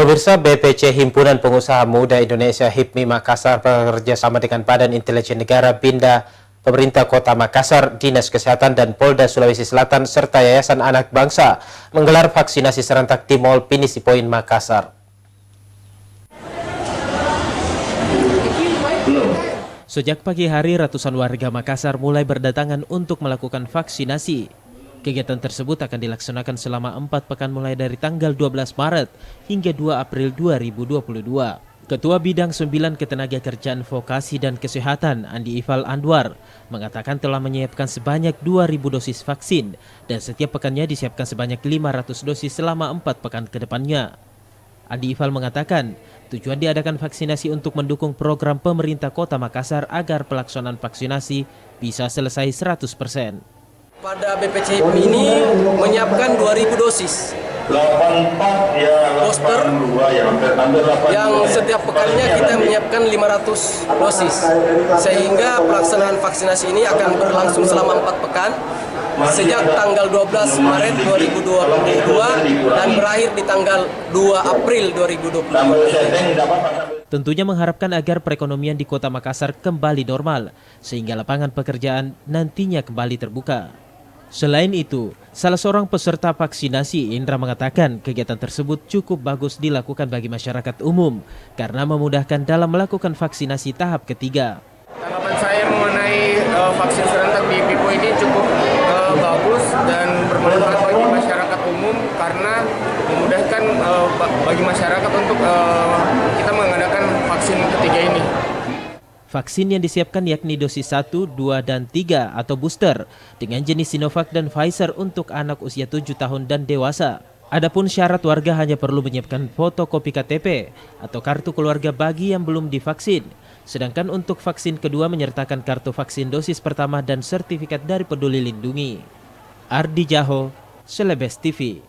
Pemirsa, BPC Himpunan Pengusaha Muda Indonesia HIPMI Makassar bekerjasama dengan Badan Intelijen Negara BINDA, Pemerintah Kota Makassar, Dinas Kesehatan dan Polda Sulawesi Selatan serta Yayasan Anak Bangsa menggelar vaksinasi serentak di Mall Pinisi Point Makassar. Sejak pagi hari, ratusan warga Makassar mulai berdatangan untuk melakukan vaksinasi. Kegiatan tersebut akan dilaksanakan selama 4 pekan mulai dari tanggal 12 Maret hingga 2 April 2022. Ketua Bidang 9 Ketenagakerjaan Vokasi dan Kesehatan Andi Ifal Anwar mengatakan telah menyiapkan sebanyak 2.000 dosis vaksin dan setiap pekannya disiapkan sebanyak 500 dosis selama 4 pekan ke depannya. Andi Ifal mengatakan tujuan diadakan vaksinasi untuk mendukung program pemerintah Kota Makassar agar pelaksanaan vaksinasi bisa selesai 100%. Pada BPC HIPMI ini menyiapkan 2.000 dosis booster yang setiap pekannya kita menyiapkan 500 dosis, sehingga pelaksanaan vaksinasi ini akan berlangsung selama 4 pekan sejak tanggal 12 Maret 2022 dan berakhir di tanggal 2 April 2022. Tentunya mengharapkan agar perekonomian di Kota Makassar kembali normal sehingga lapangan pekerjaan nantinya kembali terbuka. Selain itu, salah seorang peserta vaksinasi, Indra, mengatakan kegiatan tersebut cukup bagus dilakukan bagi masyarakat umum karena memudahkan dalam melakukan vaksinasi tahap ketiga. Tanggapan saya mengenai vaksin serentak di Pipo ini cukup bagus dan bermanfaat bagi masyarakat umum karena memudahkan bagi masyarakat untuk kita mengadakan vaksin ketiga ini. Vaksin yang disiapkan yakni dosis 1, 2, dan 3 atau booster dengan jenis Sinovac dan Pfizer untuk anak usia 7 tahun dan dewasa. Adapun syarat warga hanya perlu menyiapkan fotokopi KTP atau kartu keluarga bagi yang belum divaksin. Sedangkan untuk vaksin kedua menyertakan kartu vaksin dosis pertama dan sertifikat dari Peduli Lindungi. Ardi Jaho, Celebes TV.